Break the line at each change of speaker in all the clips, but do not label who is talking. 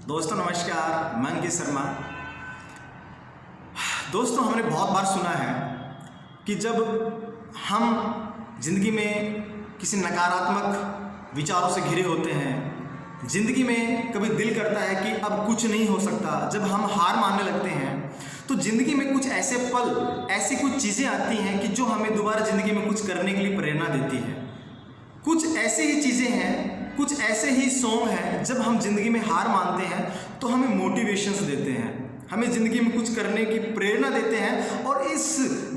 दोस्तों नमस्कार, मैं अंकित शर्मा। दोस्तों हमने बहुत बार सुना है कि जब हम जिंदगी में किसी नकारात्मक विचारों से घिरे होते हैं, जिंदगी में कभी दिल करता है कि अब कुछ नहीं हो सकता, जब हम हार मानने लगते हैं तो जिंदगी में कुछ ऐसे पल, ऐसी कुछ चीज़ें आती हैं कि जो हमें दोबारा ज़िंदगी में कुछ करने के लिए प्रेरणा देती है। कुछ ऐसी ही चीज़ें हैं, कुछ ऐसे ही सॉन्ग हैं, जब हम जिंदगी में हार मानते हैं तो हमें मोटिवेशंस देते हैं, हमें ज़िंदगी में कुछ करने की प्रेरणा देते हैं और इस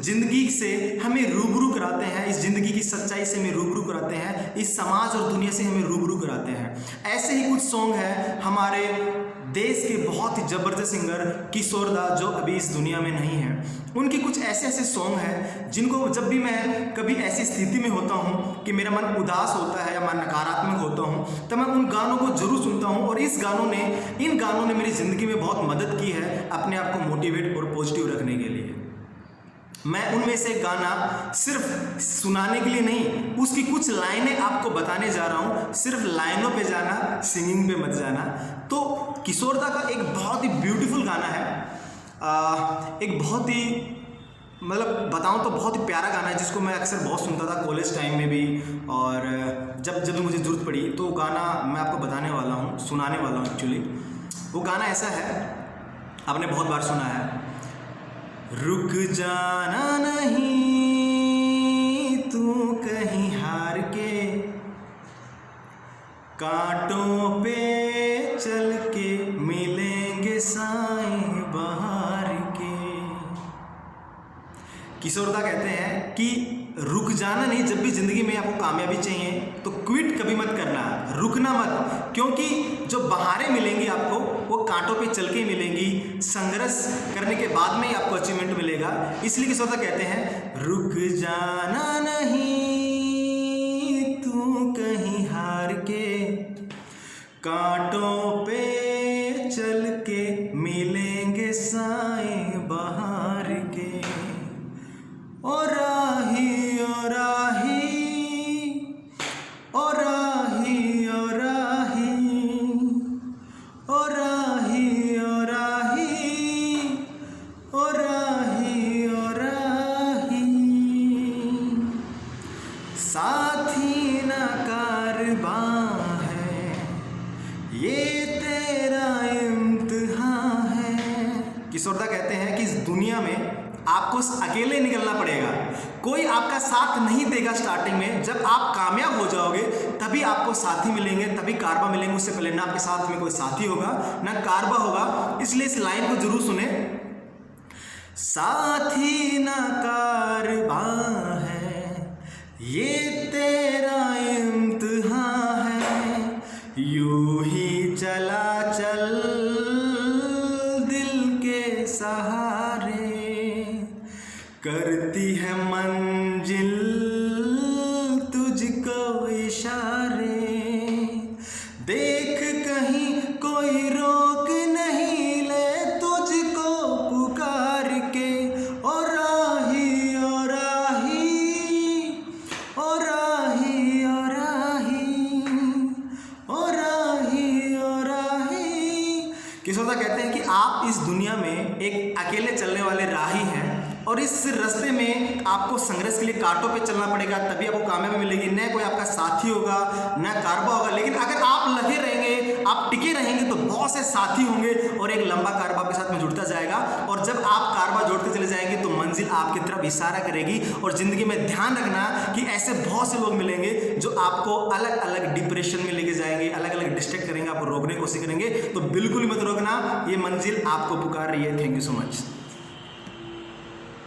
ज़िंदगी से हमें रूबरू कराते हैं, इस ज़िंदगी की सच्चाई से हमें रूबरू कराते हैं, इस समाज और दुनिया से हमें रूबरू कराते हैं। ऐसे ही कुछ सॉन्ग हैं हमारे देश के बहुत ही ज़बरदस्त सिंगर किशोर दा, जो अभी इस दुनिया में नहीं है। उनके कुछ ऐसे ऐसे सॉन्ग हैं जिनको जब भी मैं कभी ऐसी स्थिति में होता हूँ कि मेरा मन उदास होता है या मैं नकारात्मक होता हूँ, तो मैं उन गानों को जरूर सुनता हूँ और इन गानों ने मेरी ज़िंदगी में बहुत मदद की है अपने आप को मोटिवेट और पॉजिटिव रखने के लिए। मैं उनमें से गाना सिर्फ सुनाने के लिए नहीं, उसकी कुछ लाइनें आपको बताने जा रहा हूँ। सिर्फ लाइनों पे जाना, सिंगिंग पे मत जाना। तो किशोर दा का एक बहुत ही ब्यूटीफुल गाना है, एक बहुत ही बताऊं तो बहुत ही प्यारा गाना है, जिसको मैं अक्सर बहुत सुनता था कॉलेज टाइम में भी, और जब जब मुझे ज़रूरत पड़ी तो गाना मैं आपको बताने वाला हूँ, सुनाने वाला हूँ। एक्चुअली वो गाना ऐसा है, आपने बहुत बार सुना है। रुक जाना नहीं तू कहीं हार के, कांटों पे चल के मिलेंगे साएं बहार के। किशोर दा कहते हैं कि रुक जाना नहीं, जब भी जिंदगी में आपको कामयाबी चाहिए तो क्विट कभी मत करना, रुकना मत, क्योंकि जो बहारें मिलेंगी आपको वो कांटों पे चल के मिलेंगी, संघर्ष करने के बाद में ही आपको अचीवमेंट मिलेगा। इसलिए किशोर दा कहते हैं रुक जाना नहीं तू कहीं हार के, कांटों पे चल के मिलेंगे साएं बहार के। ओ राही ओ राही ओ राही ओ राही ओ राही ओ राही ओ राही ओ राही, साथी ना कारवां है ये तेरा इम्तिहान है। किशोर दा कहते हैं कि इस दुनिया में आपको अकेले निकलना पड़ेगा, कोई आपका साथ नहीं देगा स्टार्टिंग में। जब आप कामयाब हो जाओगे तभी आपको साथी मिलेंगे, तभी कारवा मिलेंगे। उससे पहले ना आपके साथ में कोई साथी होगा ना कारवा होगा। इसलिए इस लाइन को जरूर सुने, साथी ना कारवा है ये तेरा इम्तिहान है, यूं ही चला चल दिल के सहारे, करती है मंजिल तुझको इशारे, देख कहीं कोई रोक नहीं ले तुझको पुकार के। ओ राही ओ राही ओ राही ओ राही ओ राही ओ राही। किशोर दा कहते हैं कि आप इस दुनिया में एक अकेले चलने वाले राही हैं और इस रास्ते में आपको संघर्ष के लिए कांटों पे चलना पड़ेगा, तभी आपको कामयाबी मिलेगी। न कोई आपका साथी होगा न कारवा होगा, लेकिन अगर आप लगे रहेंगे, आप टिके रहेंगे तो बहुत से साथी होंगे और एक लंबा कारवा के साथ में जुड़ता जाएगा। और जब आप कारवा जोड़ते चले जाएंगे तो मंजिल आपकी तरफ इशारा करेगी। और जिंदगी में ध्यान रखना कि ऐसे बहुत से लोग मिलेंगे जो आपको अलग अलग डिप्रेशन में लेके जाएंगे, अलग अलग डिस्ट्रैक्ट करेंगे, आपको रोकने की कोशिश करेंगे, तो बिल्कुल मत रोकना, ये मंजिल आपको पुकार रही है। Thank you so much.